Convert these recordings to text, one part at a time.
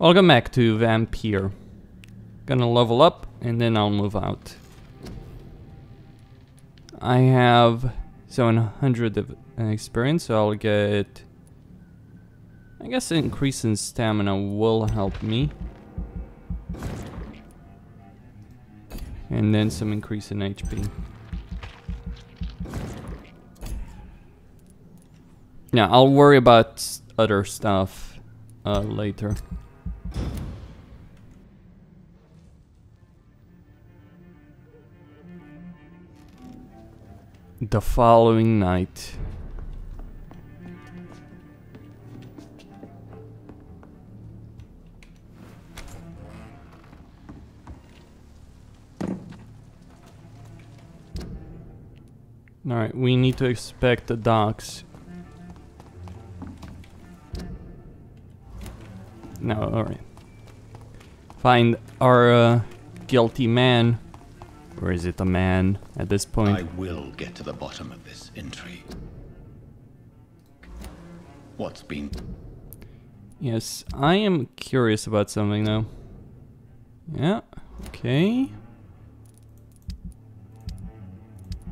Welcome back to Vampyr. Gonna level up and then I'll move out. I have 700 of experience, so I'll get... I guess an increase in stamina will help me. And then some increase in HP. Yeah, I'll worry about other stuff later. The following night. Alright, we need to inspect the docks. No, alright. Find our guilty man. Or is it a man at this point? I will get to the bottom of this intrigue. What's been... Yes, I am curious about something though. Yeah, okay.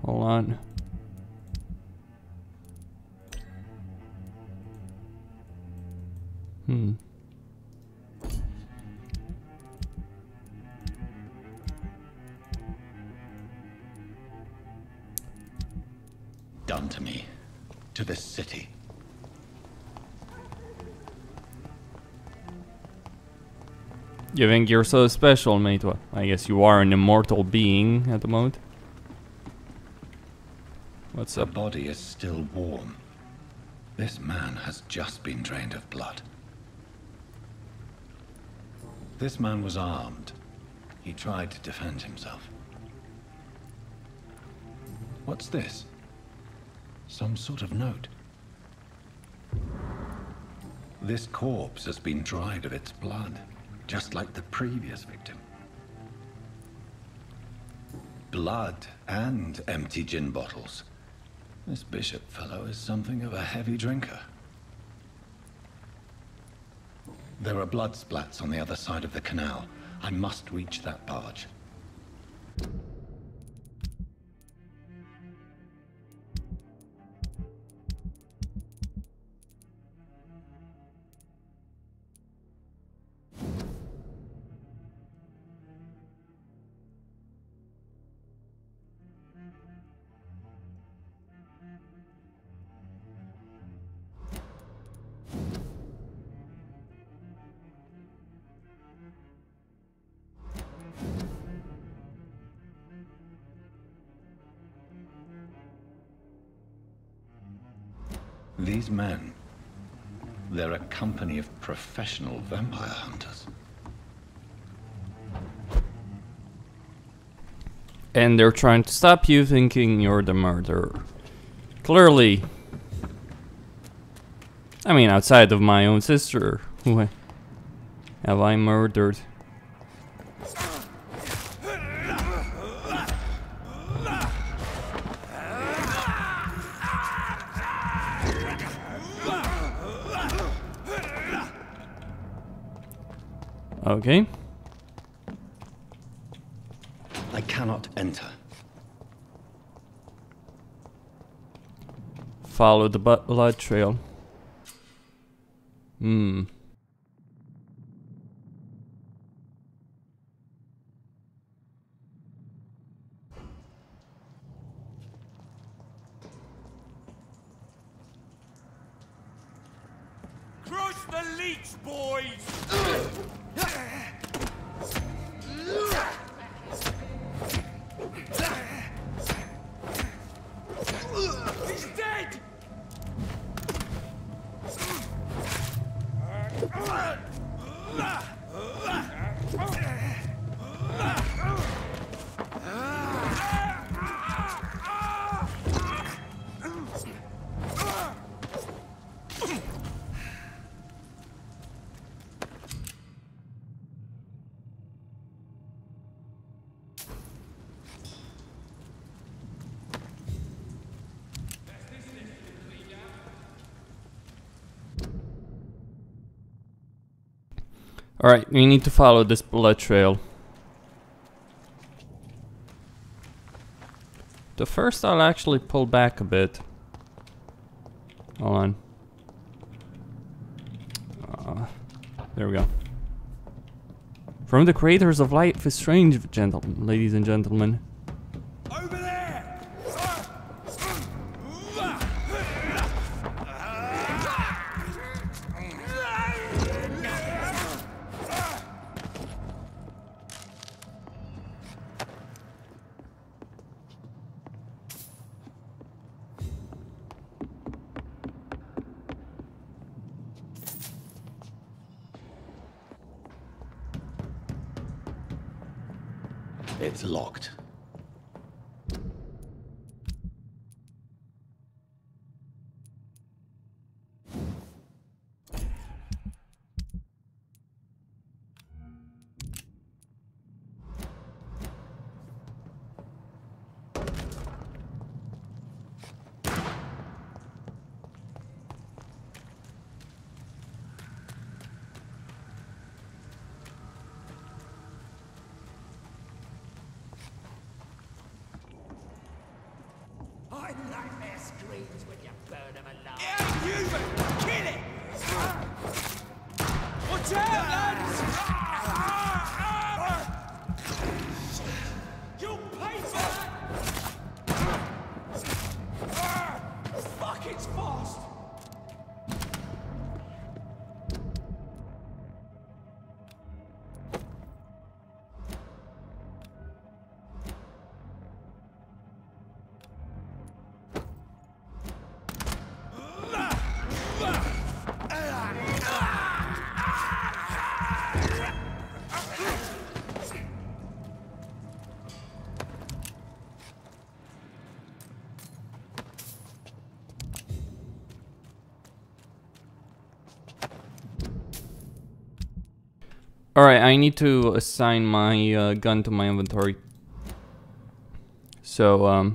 Hold on. Done to me. To this city. You think you're so special, mate? Well, I guess you are an immortal being at the moment. What's The up? body is still warm. This man has just been drained of blood. This man was armed. He tried to defend himself. What's this? Some sort of note. This corpse has been dried of its blood, just like the previous victim. Blood and empty gin bottles. This bishop fellow is something of a heavy drinker. There are blood splats on the other side of the canal. I must reach that barge. These men, they're a company of professional vampire hunters. And they're trying to stop you thinking you're the murderer. Clearly. I mean, outside of my own sister, who have I murdered? Okay. I cannot enter. Follow the blood trail. Crush the leech, boys! He's dead! Alright, we need to follow this blood trail. The first I'll actually pull back a bit. Hold on. There we go. From the creators of Life is Strange, ladies and gentlemen. Over there! It's locked. I nightmare screams when you burn them alive. Yeah, you kill it! Watch out, lads! You'll pay for that! Fuck, it's fast! Alright, I need to assign my gun to my inventory. So,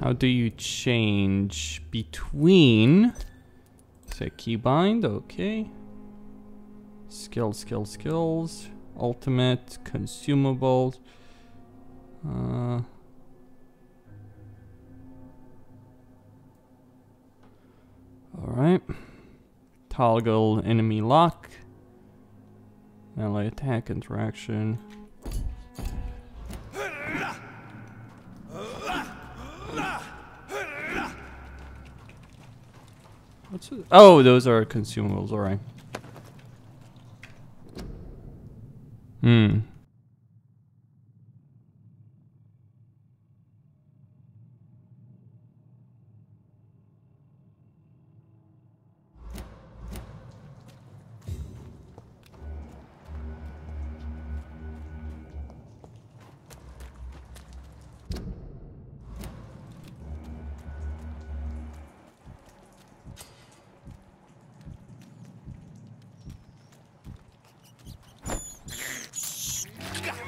how do you change between, say, keybind, okay. Skills, ultimate, consumables. Alright. Toggle enemy lock. Melee attack interaction. What's it? Oh, those are consumables, alright.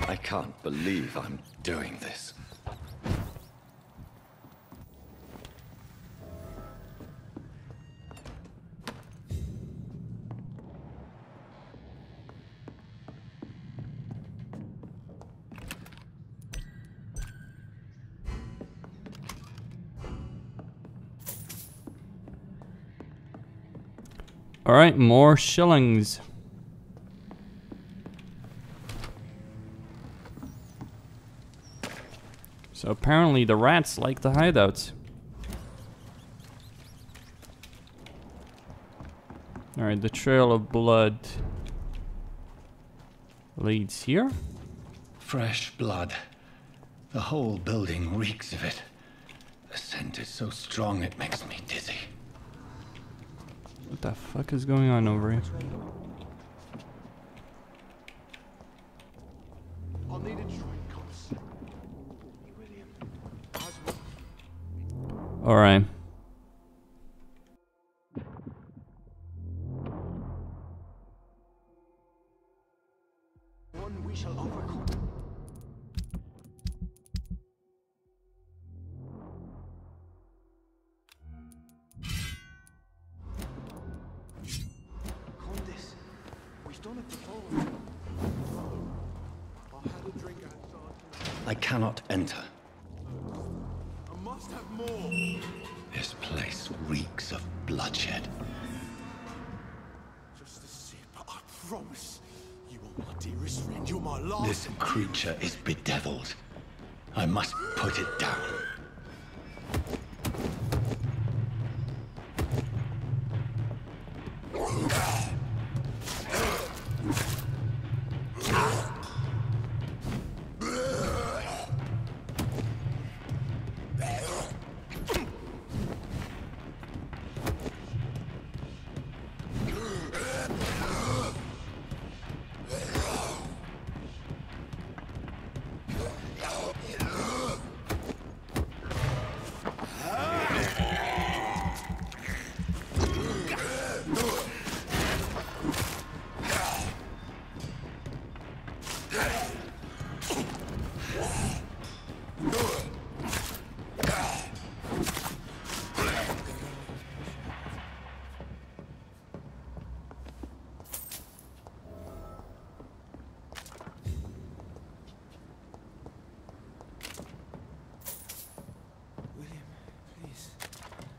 I can't believe I'm doing this. Alright, more shillings. So apparently the rats like the hideouts. Alright, the trail of blood leads here. Fresh blood. The whole building reeks of it. The scent is so strong it makes me dizzy. What the fuck is going on over here? I'll need a drink, Cops. William. Alright. One we shall overcome. I cannot enter. I must have more. This place reeks of bloodshed. Just a sip, I promise. You are my dearest friend, you're my last. This creature is bedeviled. I must put it down.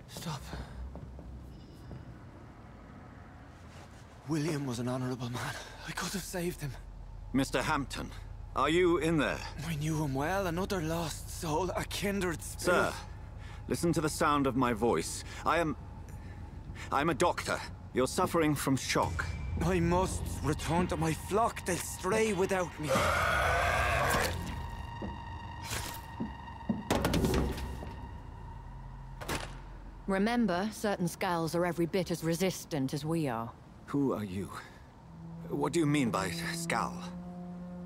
Stop. William was an honorable man. I could have saved him. Mr. Hampton, are you in there? I knew him well, another lost soul, a kindred spirit. Sir, listen to the sound of my voice. I'm a doctor. You're suffering from shock. I must return to my flock. They'll stray without me. Remember, certain skulls are every bit as resistant as we are. Who are you? What do you mean by Skal?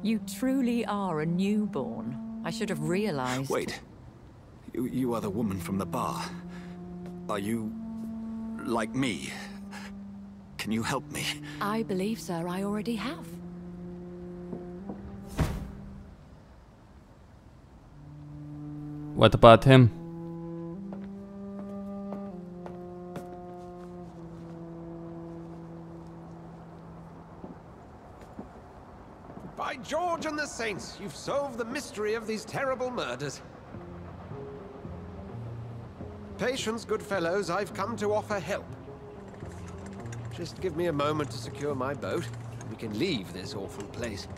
You truly are a newborn. I should have realized. Wait. You are the woman from the bar. Are you... like me? Can you help me? I believe, sir, I already have. What about him? By George and the Saints, you've solved the mystery of these terrible murders. Patience, good fellows, I've come to offer help. Just give me a moment to secure my boat, and we can leave this awful place.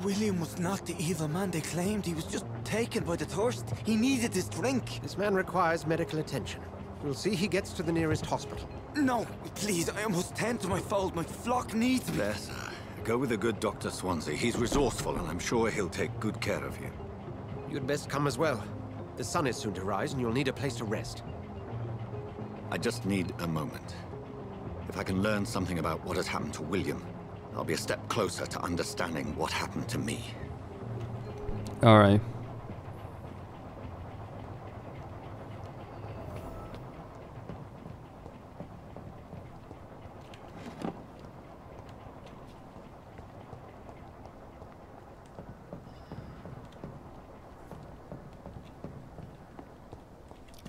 William was not the evil man they claimed. He was just taken by the thirst. He needed his drink. This man requires medical attention. We'll see he gets to the nearest hospital. No, please, I must tend to my fold. My flock needs me. There, sir. Go with the good Dr. Swansea. He's resourceful, and I'm sure he'll take good care of you. You'd best come as well. The sun is soon to rise, and you'll need a place to rest. I just need a moment. If I can learn something about what has happened to William, I'll be a step closer to understanding what happened to me. All right.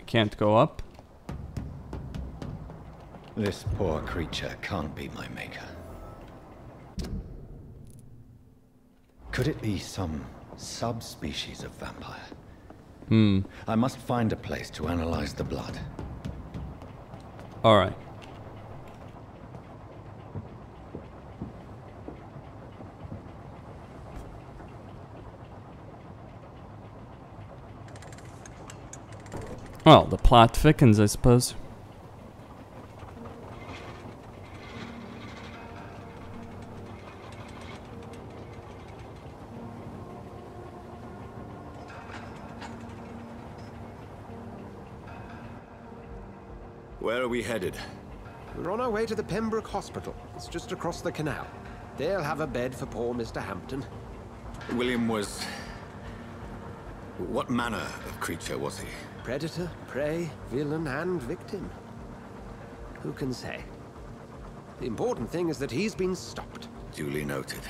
Can't go up. This poor creature can't be my maker. Could it be some subspecies of vampire? I must find a place to analyze the blood. All right. Well, the plot thickens, I suppose. Where are we headed? We're on our way to the Pembroke Hospital. It's just across the canal. They'll have a bed for poor Mr. Hampton. William was... what manner of creature was he? Predator, prey, villain, and victim. Who can say? The important thing is that he's been stopped. Duly noted.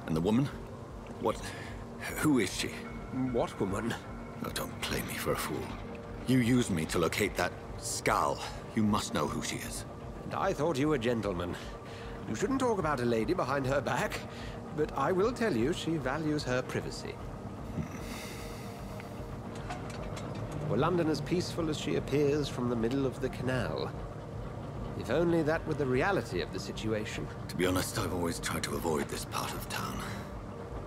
And the woman? What... who is she? What woman? Oh, don't play me for a fool. You used me to locate that Skal. You must know who she is. And I thought you a gentleman. You shouldn't talk about a lady behind her back. But I will tell you, she values her privacy. Were London as peaceful as she appears from the middle of the canal? If only that were the reality of the situation. To be honest, I've always tried to avoid this part of town.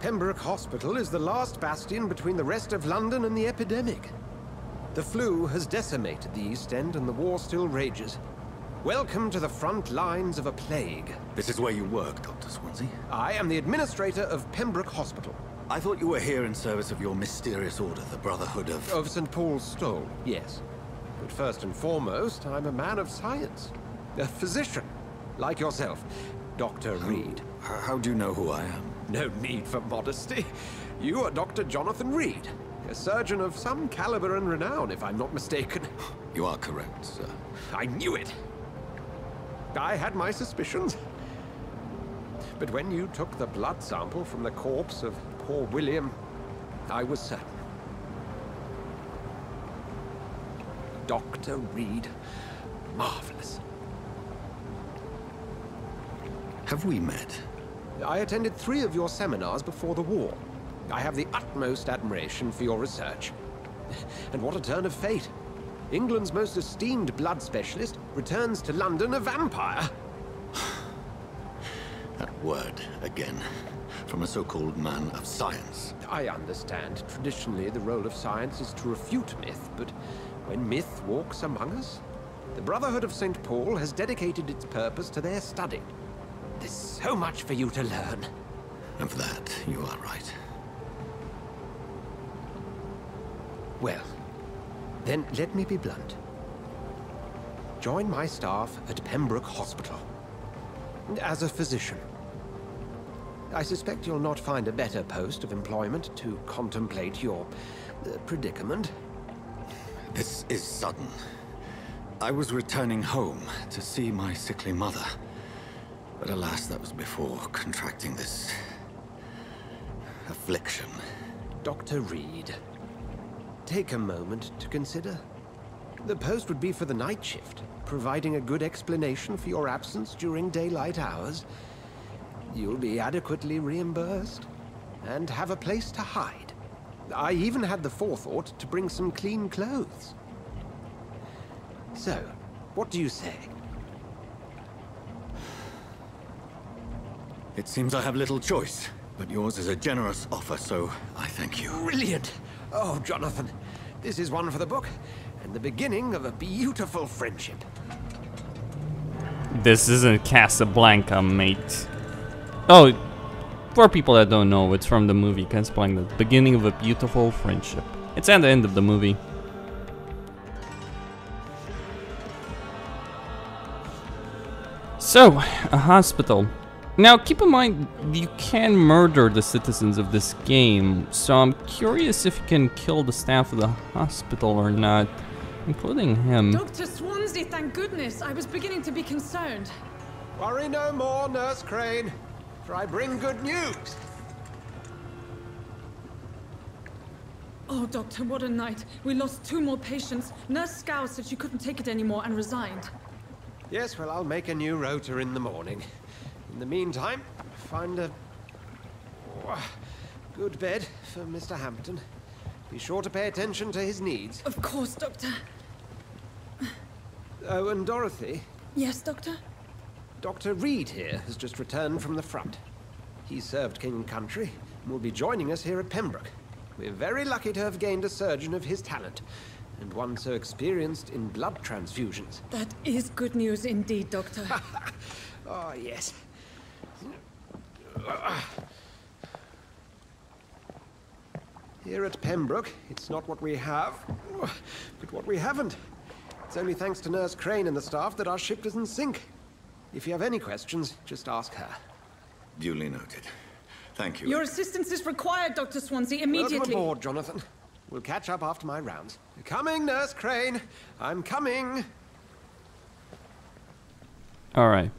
Pembroke Hospital is the last bastion between the rest of London and the epidemic. The flu has decimated the East End and the war still rages. Welcome to the front lines of a plague. This is where you work, Dr. Swansea? I am the administrator of Pembroke Hospital. I thought you were here in service of your mysterious order, the Brotherhood of... Of St. Paul's Stole, yes. But first and foremost, I'm a man of science. A physician, like yourself, Dr. Reed. How do you know who I am? No need for modesty. You are Dr. Jonathan Reed, a surgeon of some caliber and renown, if I'm not mistaken. You are correct, sir. I knew it. I had my suspicions. But when you took the blood sample from the corpse of poor William, I was certain. Dr. Reed. Marvelous. Have we met? I attended 3 of your seminars before the war. I have the utmost admiration for your research. And what a turn of fate. England's most esteemed blood specialist returns to London a vampire. That word, again. From a so-called man of science. I understand. Traditionally, the role of science is to refute myth, but when myth walks among us, the Brotherhood of St. Paul has dedicated its purpose to their study. There's so much for you to learn. Of that, you are right. Well, then let me be blunt. Join my staff at Pembroke Hospital. As a physician. I suspect you'll not find a better post of employment to contemplate your predicament. This is sudden. I was returning home to see my sickly mother. But alas, that was before contracting this... affliction. Dr. Reed, take a moment to consider. The post would be for the night shift, providing a good explanation for your absence during daylight hours. You'll be adequately reimbursed, and have a place to hide. I even had the forethought to bring some clean clothes. So, what do you say? It seems I have little choice, but yours is a generous offer, so I thank you. Brilliant! Oh, Jonathan, this is one for the book, and the beginning of a beautiful friendship. This isn't Casablanca, mate. Oh, for people that don't know, it's from the movie Casablanca, the beginning of a beautiful friendship. It's at the end of the movie. So, a hospital. Now, keep in mind, you can murder the citizens of this game, so I'm curious if you can kill the staff of the hospital or not, including him. Dr. Swansea, thank goodness. I was beginning to be concerned. Worry no more, Nurse Crane, for I bring good news. Oh, Doctor, what a night. We lost 2 more patients. Nurse Scow said she couldn't take it anymore and resigned. Yes, well, I'll make a new rota in the morning. In the meantime, find a good bed for Mr. Hampton. Be sure to pay attention to his needs. Of course, Doctor. Oh, and Dorothy? Yes, Doctor? Dr. Reed here has just returned from the front. He served King and Country and will be joining us here at Pembroke. We're very lucky to have gained a surgeon of his talent, and one so experienced in blood transfusions. That is good news indeed, Doctor. Oh, yes. Here at Pembroke, it's not what we have, but what we haven't. It's only thanks to Nurse Crane and the staff that our ship doesn't sink. If you have any questions, just ask her. Duly noted. Thank you. Your assistance is required, Dr. Swansea, immediately. Welcome aboard, Jonathan. We'll catch up after my rounds. Coming, Nurse Crane. I'm coming. All right.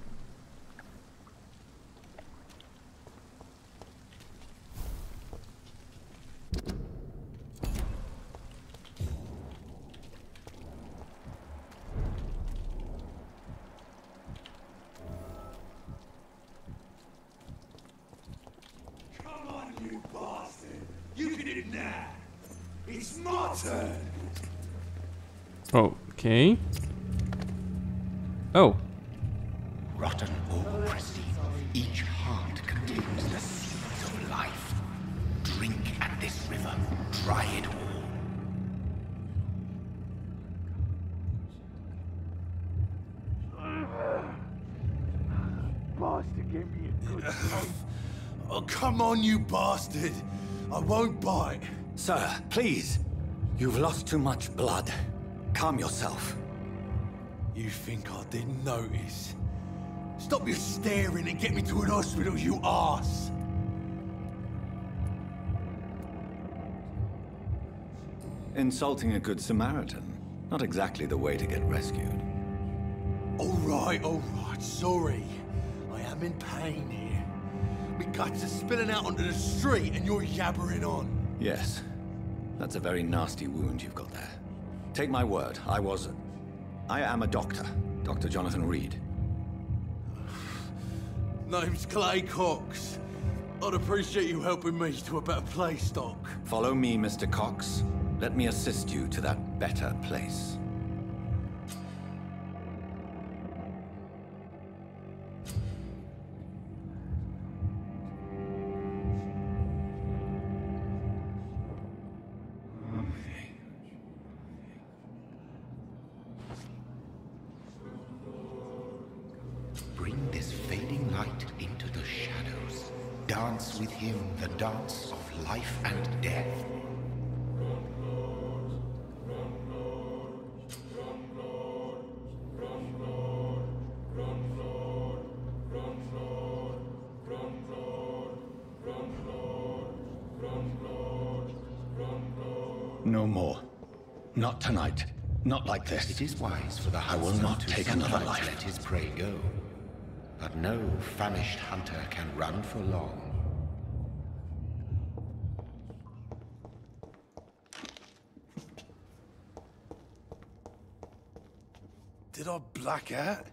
Okay. Oh. Rotten or pristine, each heart contains the seeds of life. Drink at this river, try it all. Bastard gave me a good Oh, come on, you bastard! I won't bite. Sir, please. You've lost too much blood. Calm yourself. You think I didn't notice? Stop your staring and get me to an hospital, you arse! Insulting a good Samaritan. Not exactly the way to get rescued. Alright, sorry. I am in pain here. My guts are spilling out onto the street and you're yabbering on. Yes. That's a very nasty wound you've got there. Take my word, I am a doctor. Dr. Jonathan Reed. Name's Clay Cox. I'd appreciate you helping me to a better place, Doc. Follow me, Mr. Cox. Let me assist you to that better place. Bring this fading light into the shadows. Dance with him the dance of life and death. No more. Not tonight. Not like this. It is wise for the I will huntsman not to take another sometimes life. let his prey go. But no famished hunter can run for long. Did I black out?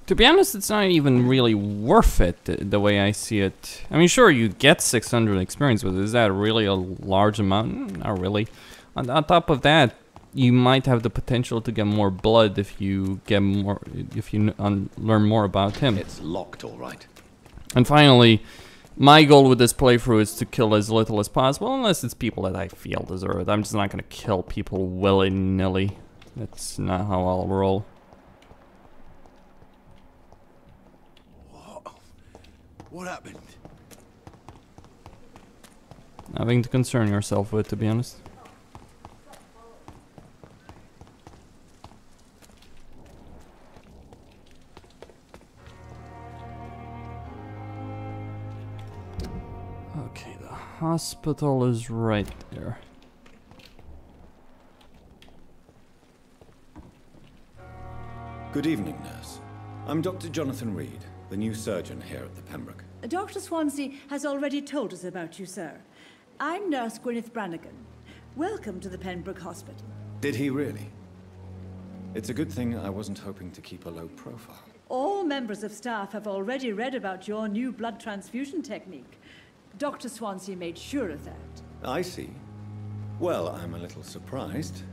To be honest, it's not even really worth it, the way I see it. I mean, sure, you get 600 experience, but is that really a large amount? Not really. On top of that, you might have the potential to get more blood if you get more, if you learn more about him. It's locked, all right. And finally, my goal with this playthrough is to kill as little as possible, unless it's people that I feel deserve it. I'm just not gonna kill people willy-nilly. That's not how I'll roll. What happened? Nothing to concern yourself with, to be honest. Okay, the hospital is right there. Good evening, nurse. I'm Dr. Jonathan Reed, the new surgeon here at the Pembroke. Dr. Swansea has already told us about you, sir. I'm Nurse Gwyneth Brannigan. Welcome to the Pembroke Hospital. Did he really? It's a good thing I wasn't hoping to keep a low profile. All members of staff have already read about your new blood transfusion technique. Dr. Swansea made sure of that. I see. Well, I'm a little surprised,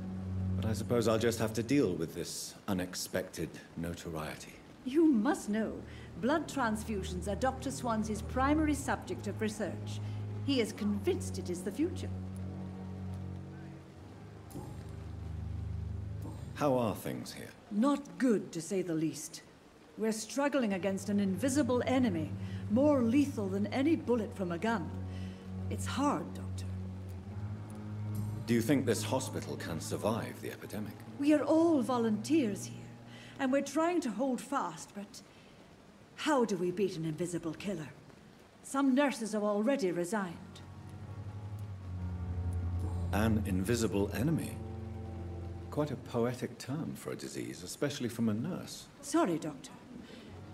but I suppose I'll just have to deal with this unexpected notoriety. You must know, blood transfusions are Dr. Swansea's primary subject of research. He is convinced it is the future. How are things here? Not good, to say the least. We're struggling against an invisible enemy, more lethal than any bullet from a gun. It's hard, Doctor. Do you think this hospital can survive the epidemic? We are all volunteers here, and we're trying to hold fast, but how do we beat an invisible killer? Some nurses have already resigned. An invisible enemy? Quite a poetic term for a disease, especially from a nurse. Sorry, Doctor.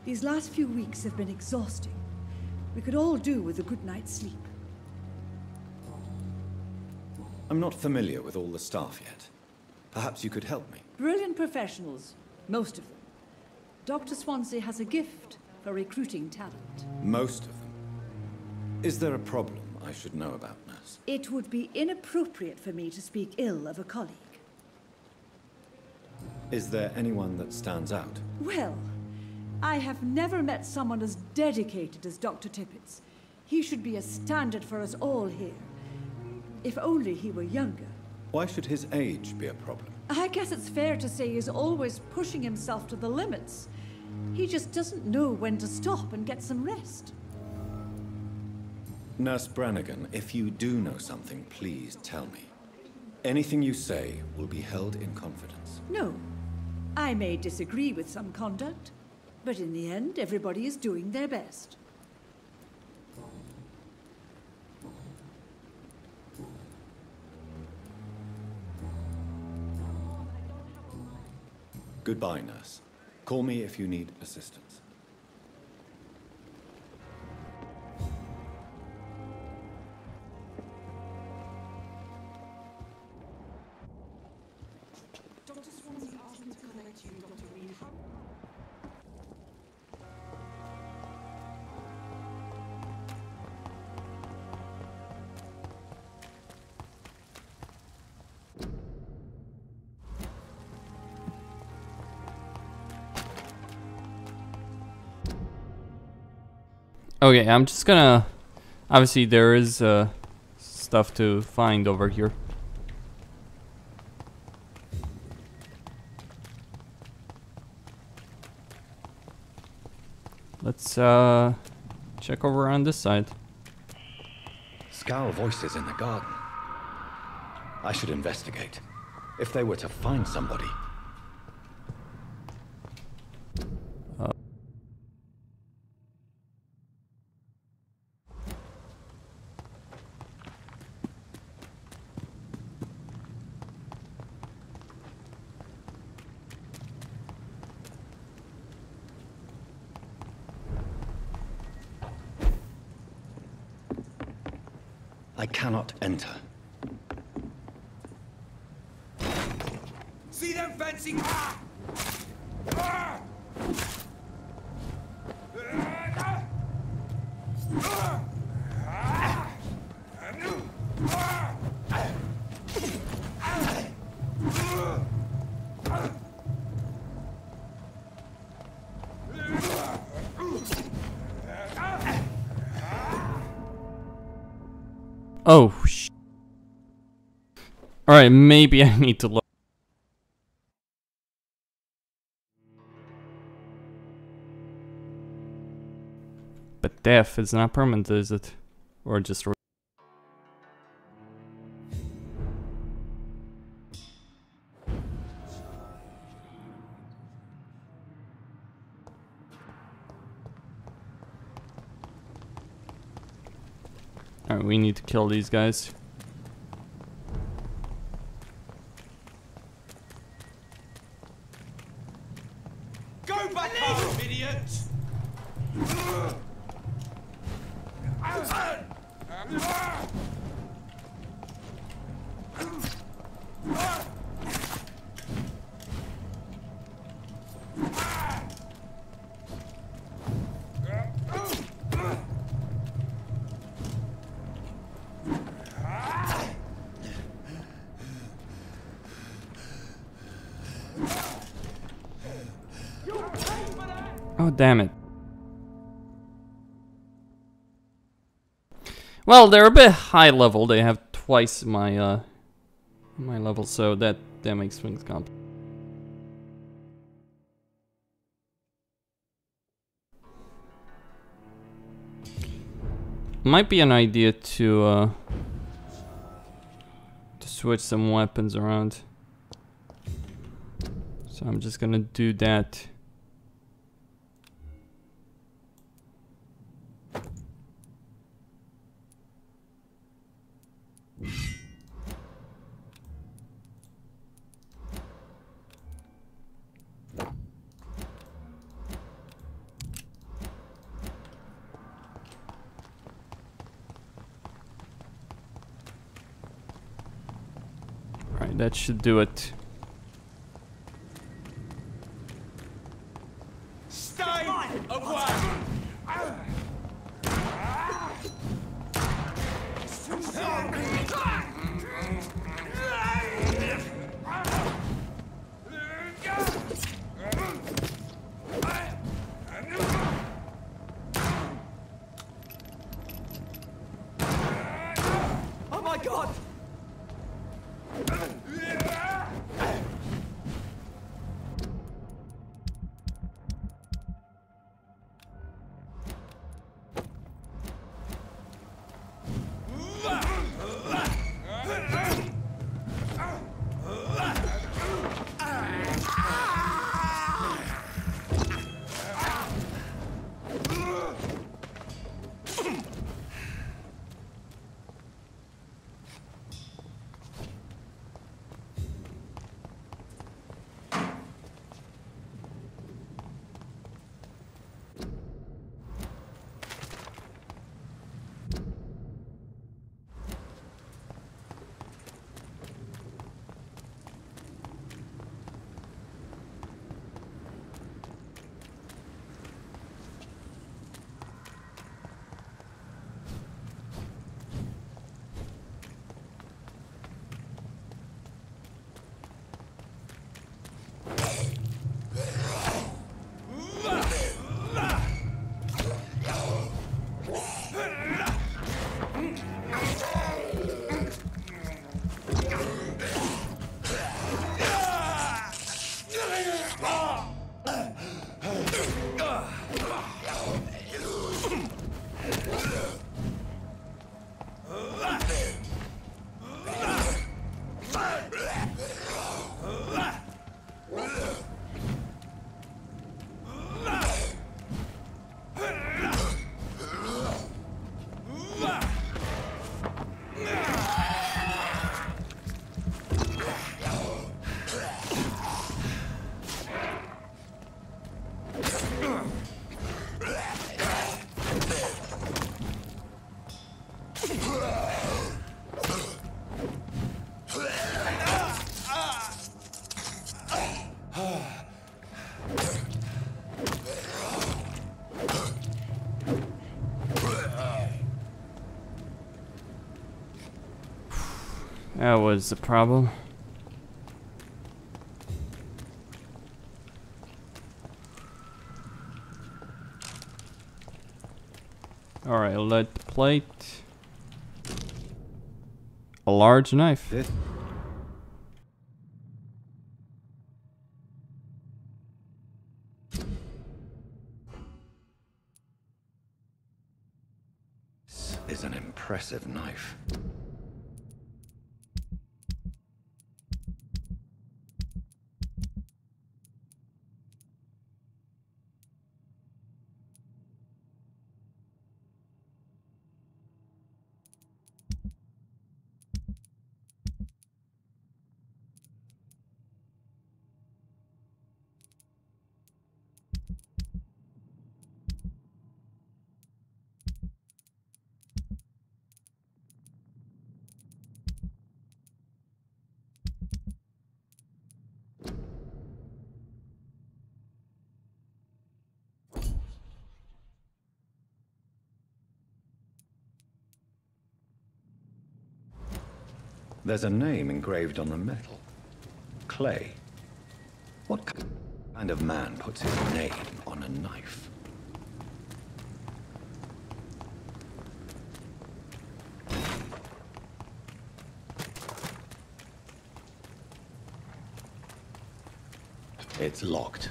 These last few weeks have been exhausting. We could all do with a good night's sleep. I'm not familiar with all the staff yet. Perhaps you could help me. Brilliant professionals. Most of them. Dr. Swansea has a gift for recruiting talent. Most of them. Is there a problem I should know about, nurse? It would be inappropriate for me to speak ill of a colleague. Is there anyone that stands out? Well, I have never met someone as dedicated as Dr. Tippett's. He should be a standard for us all here. If only he were younger. Why should his age be a problem? I guess it's fair to say he's always pushing himself to the limits. He just doesn't know when to stop and get some rest. Nurse Brannigan, if you do know something, please tell me. Anything you say will be held in confidence. No. I may disagree with some conduct, but in the end, everybody is doing their best. Goodbye, nurse. Call me if you need assistance. Dr. Swansea asked me to collect you, Dr. Reed. Okay, I'm just gonna... Obviously there is stuff to find over here. Let's check over on this side. Scowl voices in the garden. I should investigate. If they were to find somebody. I cannot enter. See them fencing? Ah! Ah! Oh, Alright, maybe I need to look. But death is not permanent, is it? Or just... Alright, we need to kill these guys. Go back home, idiot! Oh, damn it. Well, they're a bit high level. They have twice my my level, so that makes things complicated. Might be an idea to switch some weapons around. So I'm just gonna do that. Alright, that should do it. Stay away! Oh my god! That was the problem. Alright, lead plate. A large knife. This is an impressive knife. There's a name engraved on the metal. Clay. What kind of man puts his name on a knife? It's locked.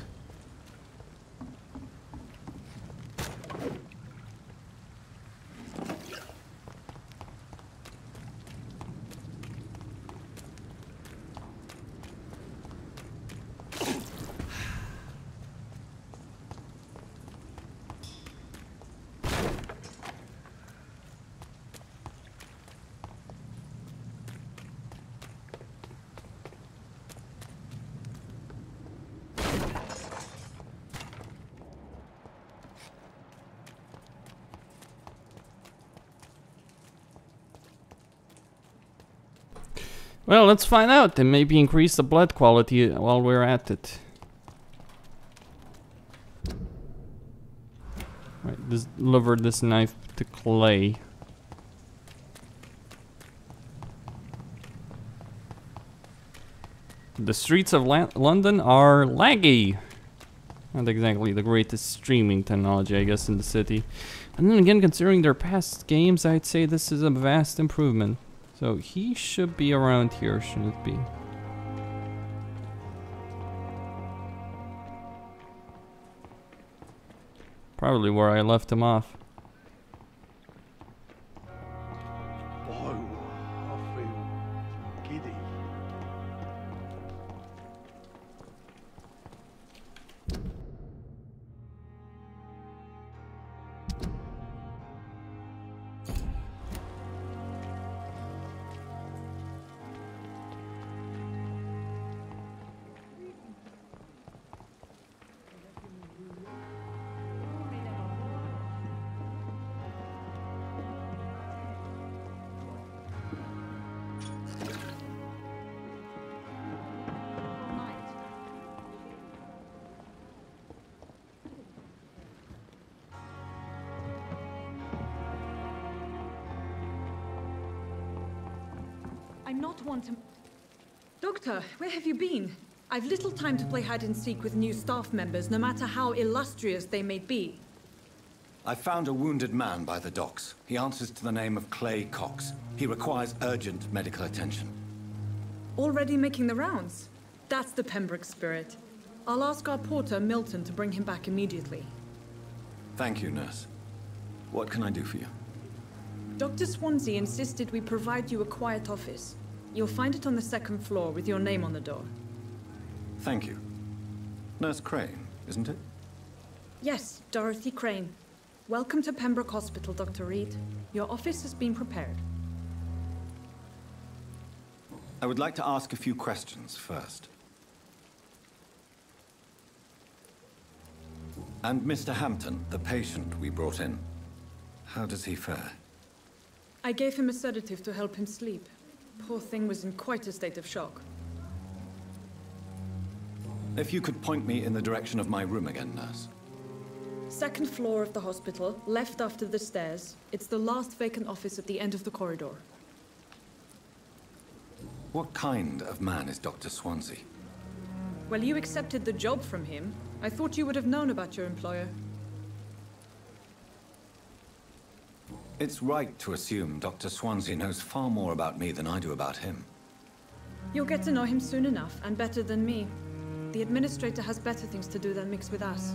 Well, let's find out and maybe increase the blood quality while we're at it. Right, deliver this knife to Clay. The streets of London are laggy. Not exactly the greatest streaming technology, I guess, in the city. And then again, considering their past games, I'd say this is a vast improvement. So he should be around here, shouldn't it be? Probably where I left him off. Whoa, I feel giddy. I'm not one to... Doctor, where have you been? I've little time to play hide and seek with new staff members, no matter how illustrious they may be. I found a wounded man by the docks. He answers to the name of Clay Cox. He requires urgent medical attention. Already making the rounds? That's the Pembroke spirit. I'll ask our porter, Milton, to bring him back immediately. Thank you, nurse. What can I do for you? Dr. Swansea insisted we provide you a quiet office. You'll find it on the second floor with your name on the door. Thank you. Nurse Crane, isn't it? Yes, Dorothy Crane. Welcome to Pembroke Hospital, Dr. Reed. Your office has been prepared. I would like to ask a few questions first. And Mr. Hampton, the patient we brought in, how does he fare? I gave him a sedative to help him sleep. Poor thing was in quite a state of shock. If you could point me in the direction of my room again, nurse. Second floor of the hospital, left after the stairs. It's the last vacant office at the end of the corridor. What kind of man is Dr. Swansea? Well, you accepted the job from him. I thought you would have known about your employer. It's right to assume Dr. Swansea knows far more about me than I do about him. You'll get to know him soon enough, and better than me. The administrator has better things to do than mix with us.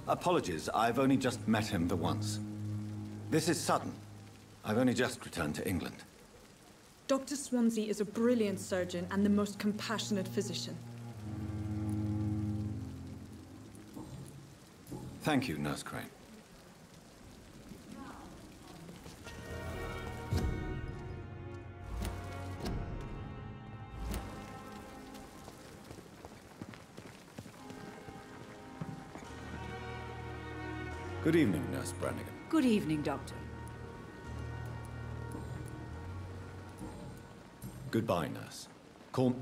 Apologies, I've only just met him the once. This is sudden. I've only just returned to England. Dr. Swansea is a brilliant surgeon and the most compassionate physician. Thank you, Nurse Crane. Good evening, Nurse Brannigan. Good evening, Doctor. Goodbye, nurse. Call...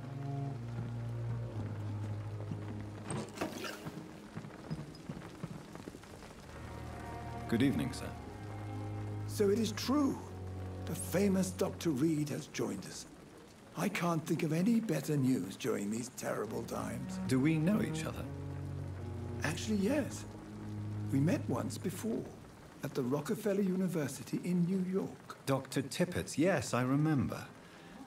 Good evening, sir. So it is true. The famous Dr. Reed has joined us. I can't think of any better news during these terrible times. Do we know each other? Actually, yes. We met once before, at the Rockefeller University in New York. Dr. Tippett, yes, I remember.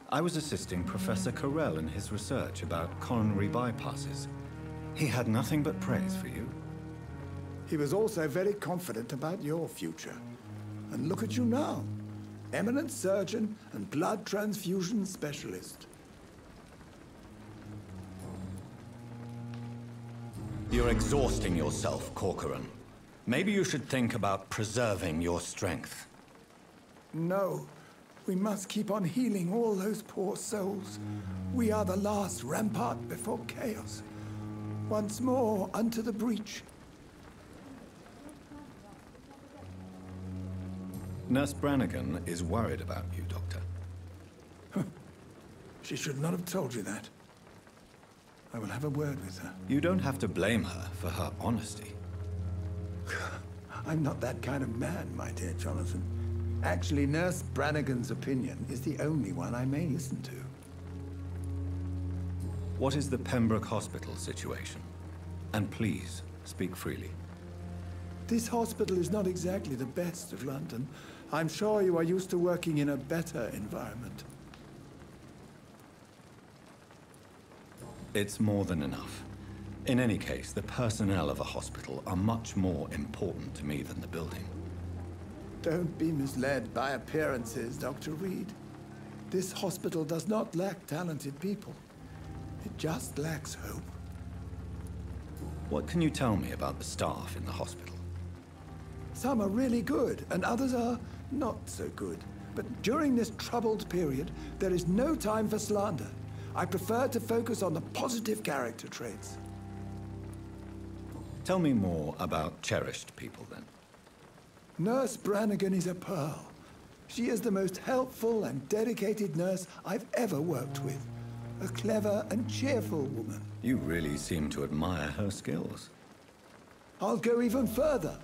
I was assisting Professor Carell in his research about coronary bypasses. He had nothing but praise for you. He was also very confident about your future. And look at you now. Eminent surgeon and blood transfusion specialist. You're exhausting yourself, Corcoran. Maybe you should think about preserving your strength. No. We must keep on healing all those poor souls. We are the last rampart before chaos. Once more unto the breach. Nurse Brannigan is worried about you, Doctor. She should not have told you that. I will have a word with her. You don't have to blame her for her honesty. I'm not that kind of man, my dear Jonathan. Actually, Nurse Brannigan's opinion is the only one I may listen to. What is the Pembroke Hospital situation? And please, speak freely. This hospital is not exactly the best of London. I'm sure you are used to working in a better environment. It's more than enough. In any case, the personnel of a hospital are much more important to me than the building. Don't be misled by appearances, Dr. Reed. This hospital does not lack talented people. It just lacks hope. What can you tell me about the staff in the hospital? Some are really good, and others are not so good. But during this troubled period, there is no time for slander. I prefer to focus on the positive character traits. Tell me more about cherished people, then. Nurse Brannigan is a pearl. She is the most helpful and dedicated nurse I've ever worked with. A clever and cheerful woman. You really seem to admire her skills. I'll go even further.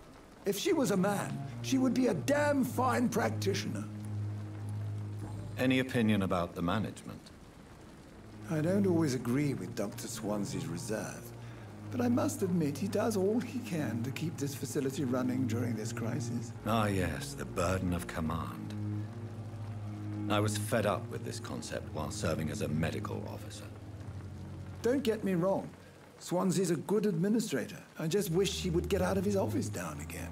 If she was a man, she would be a damn fine practitioner. Any opinion about the management? I don't always agree with Dr. Swansea's reserve, but I must admit he does all he can to keep this facility running during this crisis. Ah, yes, the burden of command. I was fed up with this concept while serving as a medical officer. Don't get me wrong. Swansea's a good administrator. I just wish he would get out of his office now and again.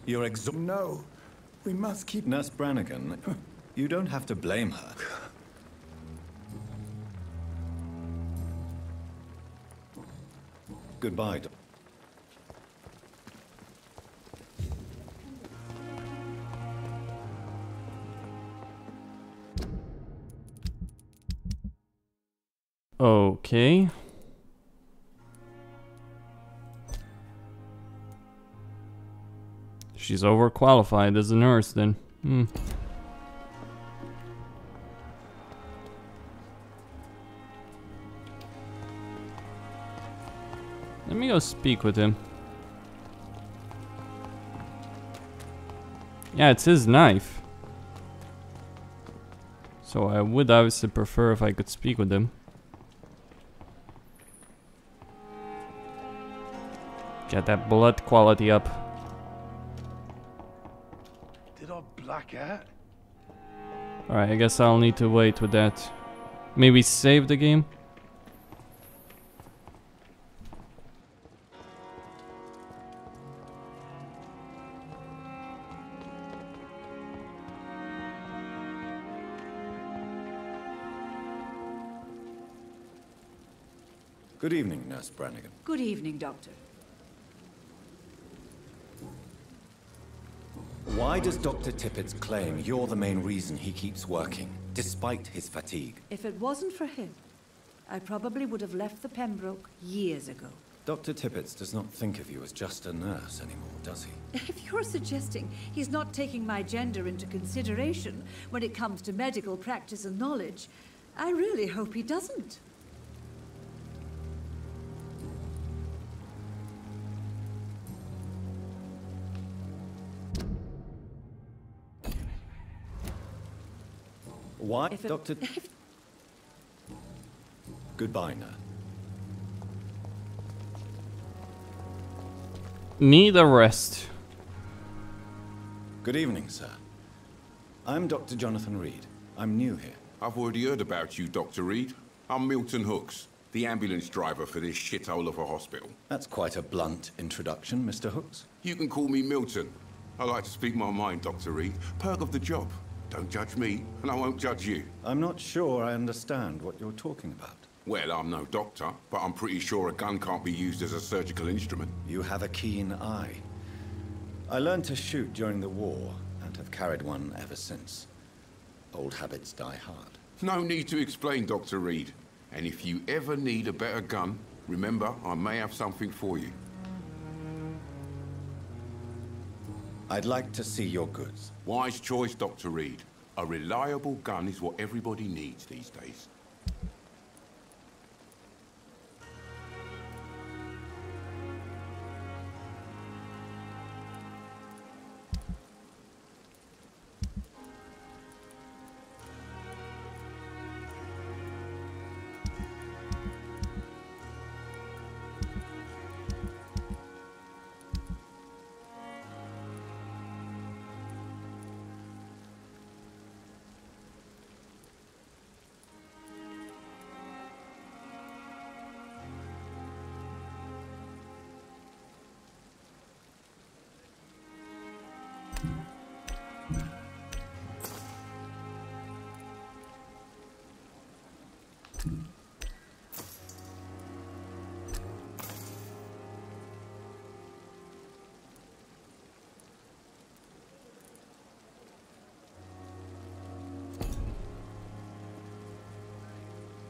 You're No, we must keep... Nurse Brannigan, you don't have to blame her. Goodbye, Doc. Okay. She's overqualified as a nurse then. Let me go speak with him. Yeah, it's his knife. So I would obviously prefer if I could speak with him. Get that blood quality up. Did I black out? Alright, I guess I'll need to wait with that. Maybe save the game? Good evening, Nurse Brannigan. Good evening, Doctor. Why does Dr. Tippett's claim you're the main reason he keeps working, despite his fatigue? If it wasn't for him, I probably would have left the Pembroke years ago. Dr. Tippett does not think of you as just a nurse anymore, does he? If you're suggesting he's not taking my gender into consideration when it comes to medical practice and knowledge, I really hope he doesn't. Why, Dr. Goodbye, nurse. Need a rest. Good evening, sir. I'm Dr. Jonathan Reed. I'm new here. I've already heard about you, Dr. Reed. I'm Milton Hooks, the ambulance driver for this shithole of a hospital. That's quite a blunt introduction, Mr. Hooks. You can call me Milton. I like to speak my mind, Dr. Reed. Perk of the job. Don't judge me, and I won't judge you. I'm not sure I understand what you're talking about. Well, I'm no doctor, but I'm pretty sure a gun can't be used as a surgical instrument. You have a keen eye. I learned to shoot during the war, and have carried one ever since. Old habits die hard. No need to explain, Dr. Reed. And if you ever need a better gun, remember, I may have something for you. I'd like to see your goods. Wise choice, Dr. Reed. A reliable gun is what everybody needs these days.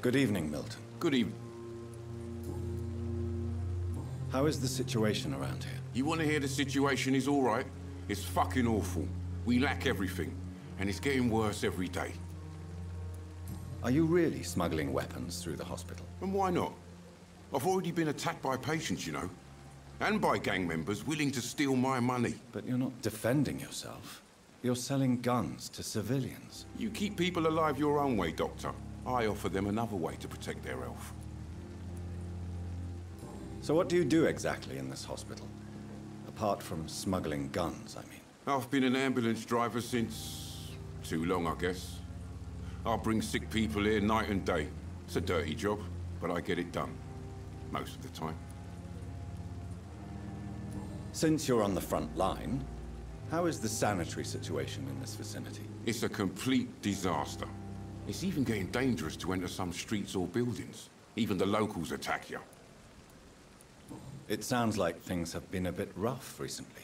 Good evening, Milton. Good evening. How is the situation around here? You want to hear the situation is all right? It's fucking awful. We lack everything, and it's getting worse every day. Are you really smuggling weapons through the hospital? And why not? I've already been attacked by patients, you know. And by gang members willing to steal my money. But you're not defending yourself. You're selling guns to civilians. You keep people alive your own way, Doctor. I offer them another way to protect their health. So what do you do exactly in this hospital? Apart from smuggling guns, I mean. I've been an ambulance driver since... too long, I guess. I bring sick people here night and day. It's a dirty job, but I get it done. Most of the time. Since you're on the front line, how is the sanitary situation in this vicinity? It's a complete disaster. It's even getting dangerous to enter some streets or buildings. Even the locals attack you. It sounds like things have been a bit rough recently.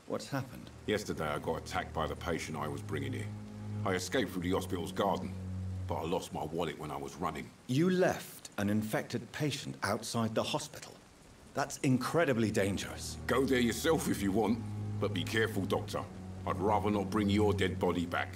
What's happened? Yesterday I got attacked by the patient I was bringing here. I escaped through the hospital's garden, but I lost my wallet when I was running. You left an infected patient outside the hospital? That's incredibly dangerous. Go there yourself if you want, but be careful, Doctor. I'd rather not bring your dead body back.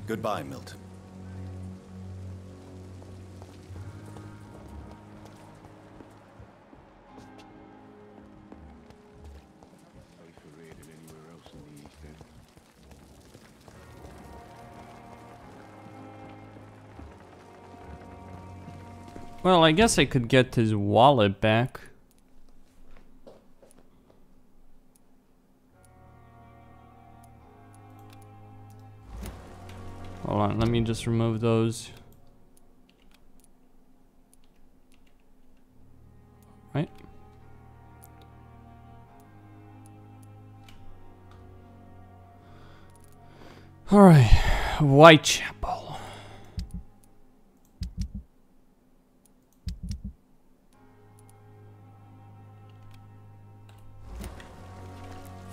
Goodbye, Milton. Well, I guess I could get his wallet back. Hold on, let me just remove those. Right. All right, Whitechapel.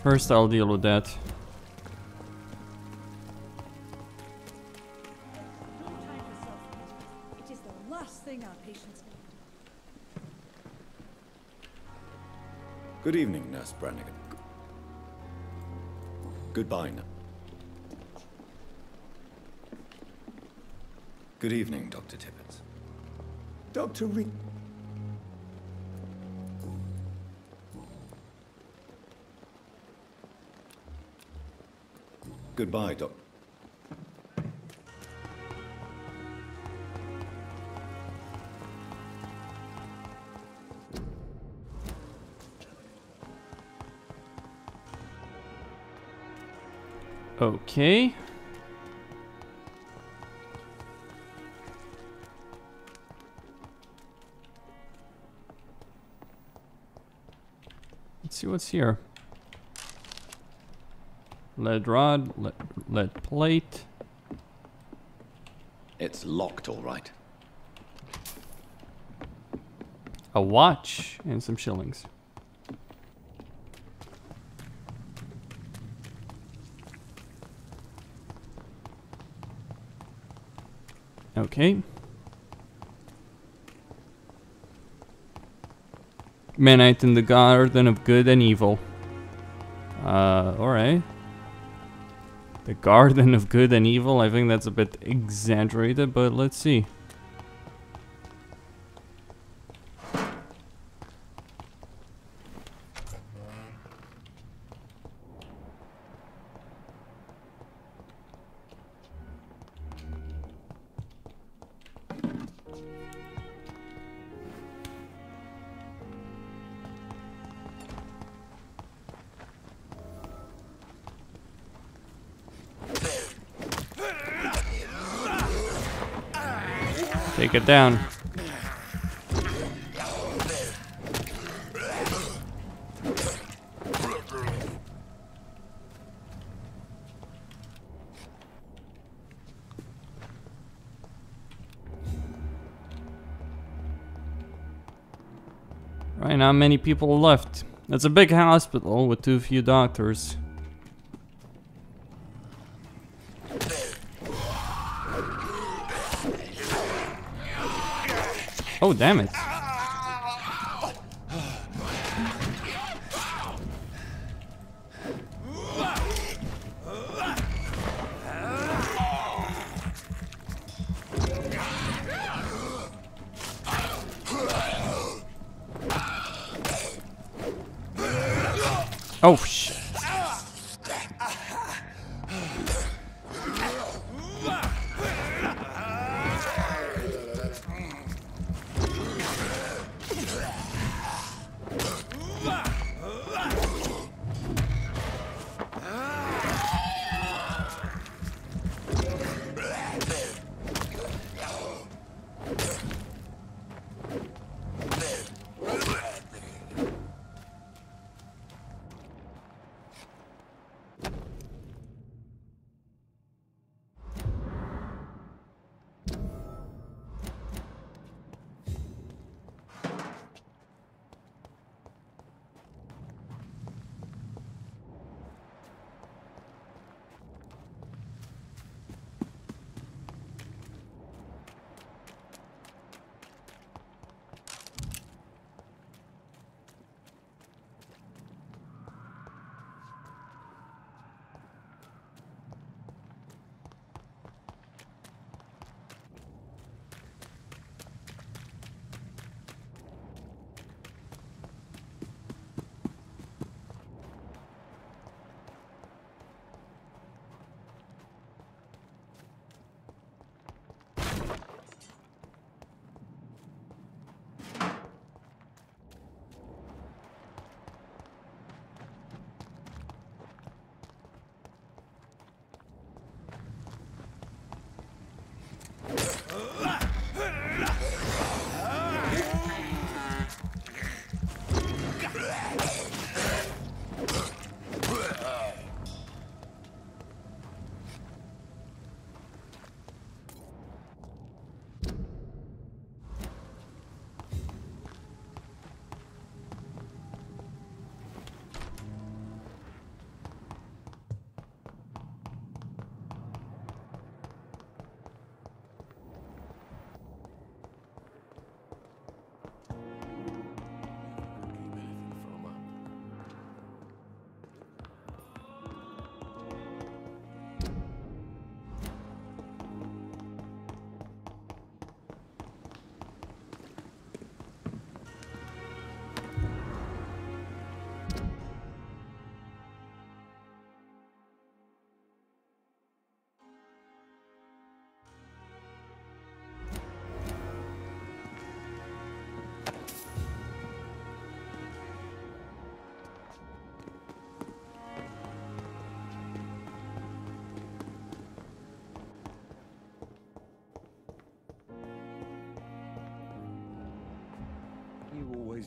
First, I'll deal with that. It is the last thing our patients need. Good evening, Nurse Brannigan. Goodbye now. Good evening, Dr. Tippett. Dr. Reed. Goodbye, Doctor. Okay. Let's see what's here. Lead rod, lead plate. It's locked, all right. A watch and some shillings. Okay. Manite in the Garden of Good and Evil. Alright. The Garden of Good and Evil, I think that's a bit exaggerated, but let's see. Take it down. Right, not many people left. That's a big hospital with too few doctors. Oh, damn it. Oh, shit.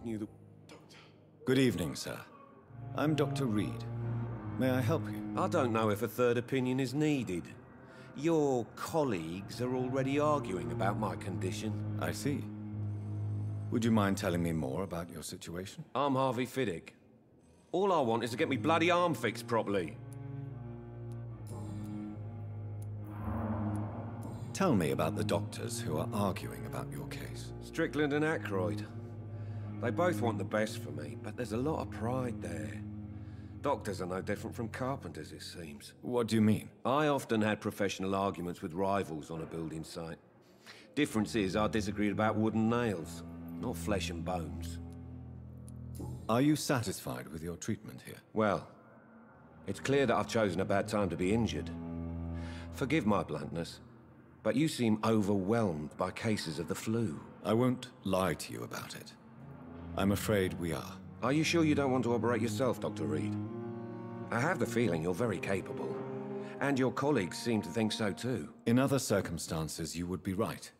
Knew the... Good evening, sir. I'm Dr. Reed. May I help you? I don't know if a third opinion is needed. Your colleagues are already arguing about my condition. I see. Would you mind telling me more about your situation? I'm Harvey Fiddick. All I want is to get me bloody arm fixed properly. Tell me about the doctors who are arguing about your case. Strickland and Aykroyd. They both want the best for me, but there's a lot of pride there. Doctors are no different from carpenters, it seems. What do you mean? I often had professional arguments with rivals on a building site. Difference is, I disagreed about wooden nails, not flesh and bones. Are you satisfied with your treatment here? Well, it's clear that I've chosen a bad time to be injured. Forgive my bluntness, but you seem overwhelmed by cases of the flu. I won't lie to you about it. I'm afraid we are. Are you sure you don't want to operate yourself, Dr. Reed? I have the feeling you're very capable, and your colleagues seem to think so too. In other circumstances, you would be right.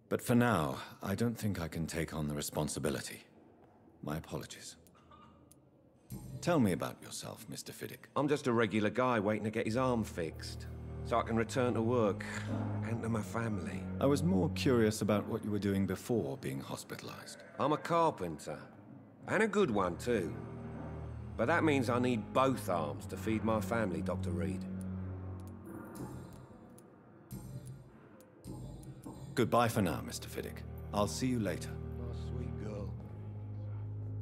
But for now, I don't think I can take on the responsibility. My apologies. Tell me about yourself, Mr. Fiddick. I'm just a regular guy waiting to get his arm fixed, so I can return to work and to my family. I was more curious about what you were doing before being hospitalized. I'm a carpenter, and a good one too. But that means I need both arms to feed my family, Dr. Reed. Goodbye for now, Mr. Fiddick. I'll see you later. My sweet girl.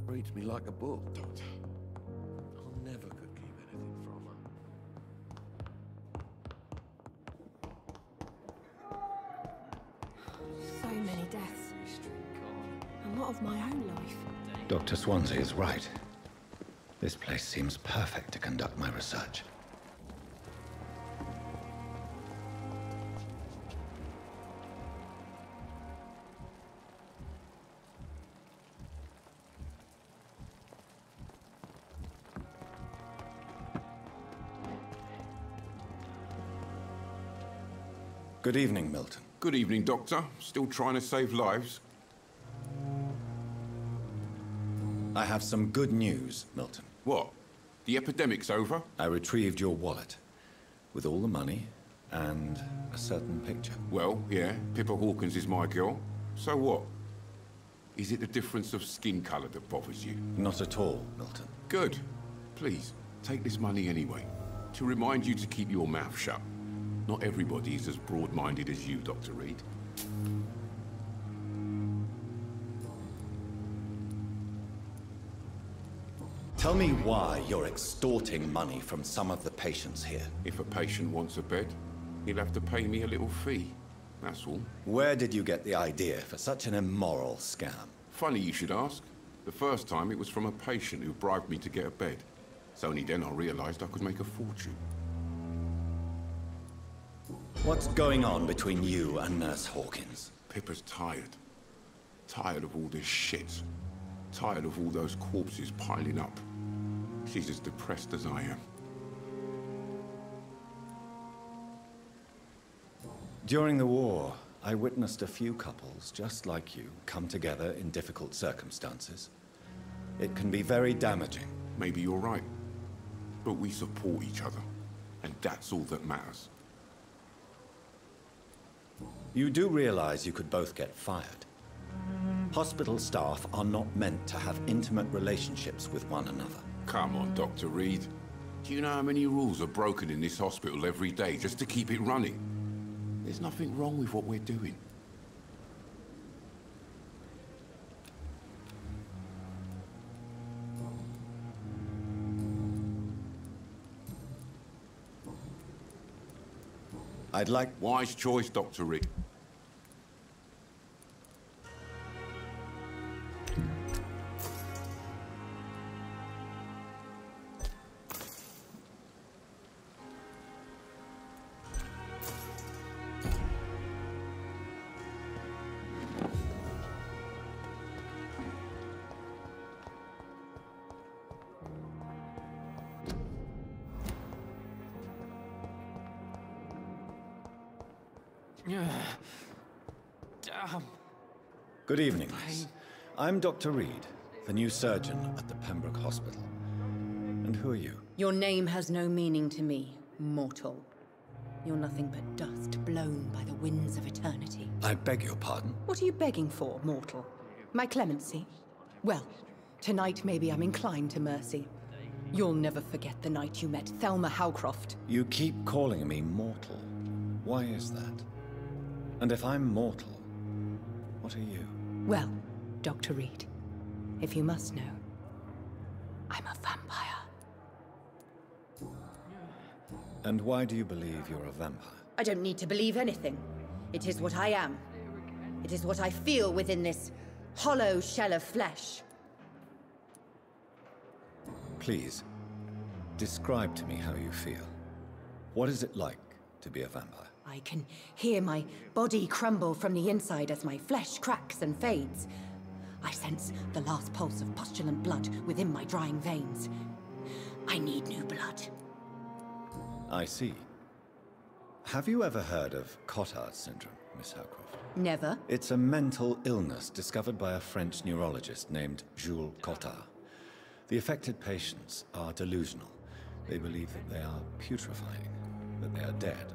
Reads me like a book, Doctor. I never could keep anything from her. So many deaths. And what of my own life? Dr. Swansea is right. This place seems perfect to conduct my research. Good evening, Milton. Good evening, Doctor. Still trying to save lives? I have some good news, Milton. What? The epidemic's over? I retrieved your wallet, with all the money and a certain picture. Well, yeah, Pippa Hawkins is my girl. So what? Is it the difference of skin colour that bothers you? Not at all, Milton. Good. Please, take this money anyway, to remind you to keep your mouth shut. Not everybody is as broad-minded as you, Dr. Reed. Tell me why you're extorting money from some of the patients here. If a patient wants a bed, he'll have to pay me a little fee. That's all. Where did you get the idea for such an immoral scam? Funny you should ask. The first time it was from a patient who bribed me to get a bed. It's only then I realized I could make a fortune. What's going on between you and Nurse Hawkins? Pippa's tired. Tired of all this shit. Tired of all those corpses piling up. She's as depressed as I am. During the war, I witnessed a few couples just like you come together in difficult circumstances. It can be very damaging. Maybe you're right. But we support each other. And that's all that matters. You do realize you could both get fired. Hospital staff are not meant to have intimate relationships with one another. Come on, Dr. Reed. Do you know how many rules are broken in this hospital every day just to keep it running? There's nothing wrong with what we're doing. I'd like... Wise choice, Dr. Reed. Damn. Good evening, miss. I'm Dr. Reed, the new surgeon at the Pembroke Hospital. And who are you? Your name has no meaning to me, mortal. You're nothing but dust blown by the winds of eternity. I beg your pardon? What are you begging for, mortal? My clemency? Well, tonight maybe I'm inclined to mercy. You'll never forget the night you met Thelma Howcroft. You keep calling me mortal. Why is that? And if I'm mortal, what are you? Well, Dr. Reed, if you must know, I'm a vampire. And why do you believe you're a vampire? I don't need to believe anything. It is what I am. It is what I feel within this hollow shell of flesh. Please, describe to me how you feel. What is it like to be a vampire? I can hear my body crumble from the inside as my flesh cracks and fades. I sense the last pulse of postulant blood within my drying veins. I need new blood. I see. Have you ever heard of Cotard syndrome, Miss Howcroft? Never. It's a mental illness discovered by a French neurologist named Jules Cotard. The affected patients are delusional. They believe that they are putrefying, that they are dead,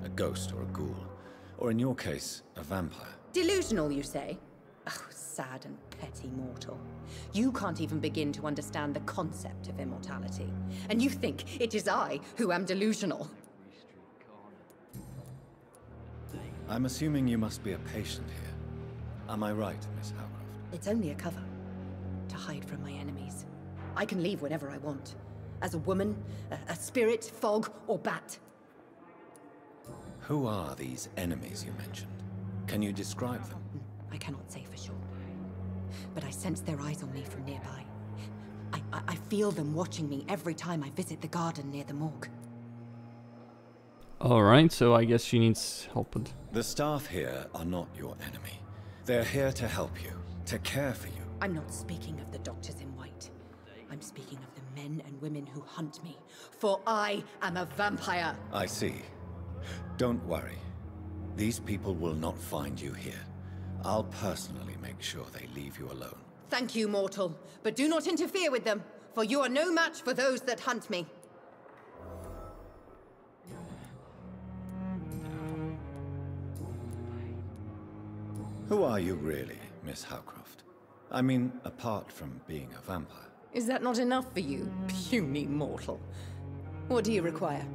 a ghost or a ghoul, or in your case, a vampire. Delusional, you say? Oh, sad and petty mortal. You can't even begin to understand the concept of immortality. And you think it is I who am delusional. I'm assuming you must be a patient here. Am I right, Miss Howcroft? It's only a cover. To hide from my enemies. I can leave whenever I want. As a woman, a spirit, fog, or bat. Who are these enemies you mentioned? Can you describe them? I cannot say for sure. But I sense their eyes on me from nearby. I feel them watching me every time I visit the garden near the morgue. Alright, so I guess she needs help with... The staff here are not your enemy. They're here to help you, to care for you. I'm not speaking of the doctors in white. I'm speaking of the men and women who hunt me. For I am a vampire. I see. Don't worry. These people will not find you here. I'll personally make sure they leave you alone. Thank you, mortal. But do not interfere with them, for you are no match for those that hunt me. Who are you really, Miss Howcroft? I mean, apart from being a vampire. Is that not enough for you, puny mortal? What do you require?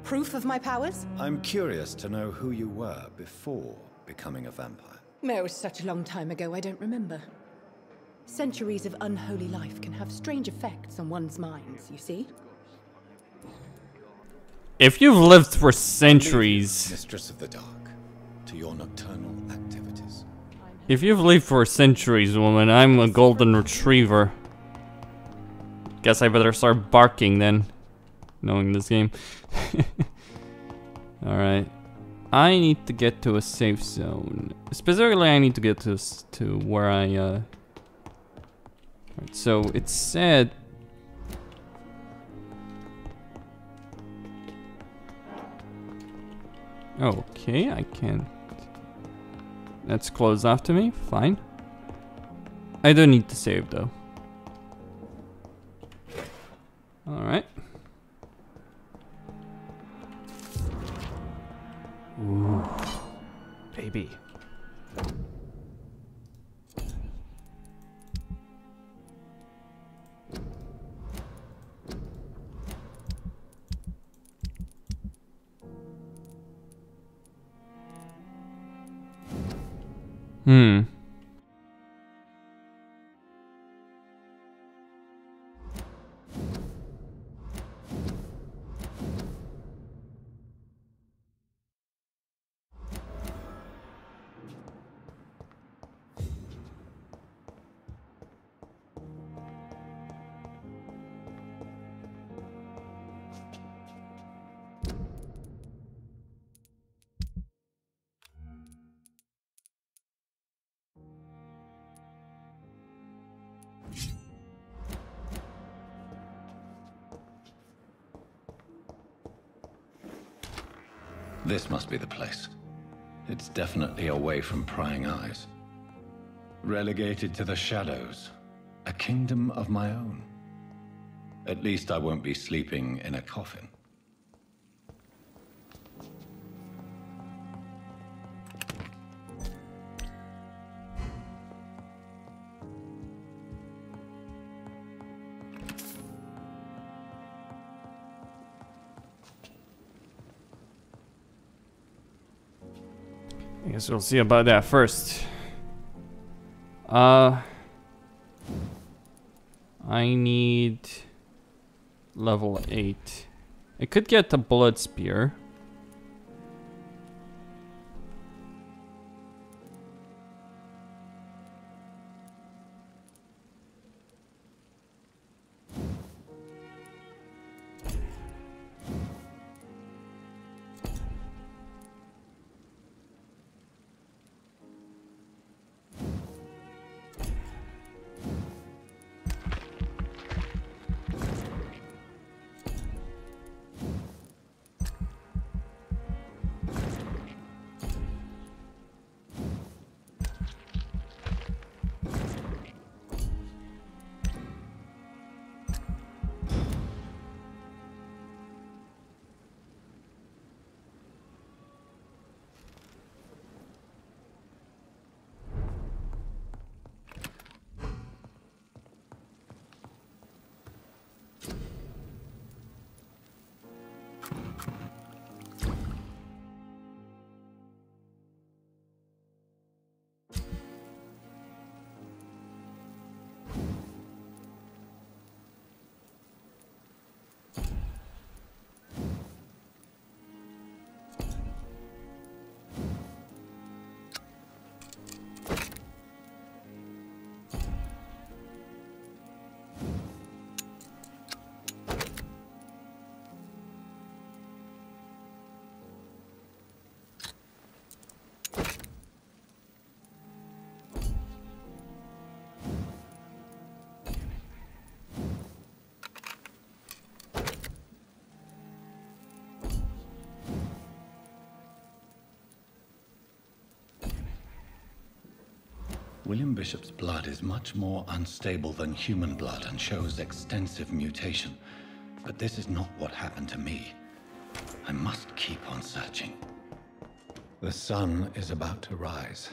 Proof of my powers? I'm curious to know who you were before becoming a vampire. It was such a long time ago, I don't remember. Centuries of unholy life can have strange effects on one's minds, you see? If you've lived for centuries... Mistress of the Dark, to your nocturnal activities. If you've lived for centuries, woman, I'm a golden retriever. Guess I better start barking then, knowing this game. Alright. I need to get to a safe zone. Specifically, I need to get to where I, Right, so it said... Okay, I can't... That's closed off to me, fine. I don't need to save though. Alright. Ooh, baby. This must be the place. It's definitely away from prying eyes. Relegated to the shadows. A kingdom of my own. At least I won't be sleeping in a coffin. I guess we'll see about that first. I need level 8. I could get the blood spear. William Bishop's blood is much more unstable than human blood and shows extensive mutation. But this is not what happened to me. I must keep on searching. The sun is about to rise.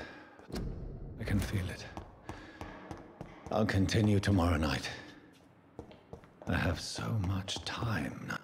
I can feel it. I'll continue tomorrow night. I have so much time now.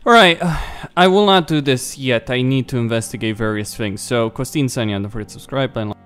Alright, I will not do this yet. I need to investigate various things. So, Costin signing out. Don't forget to subscribe and like.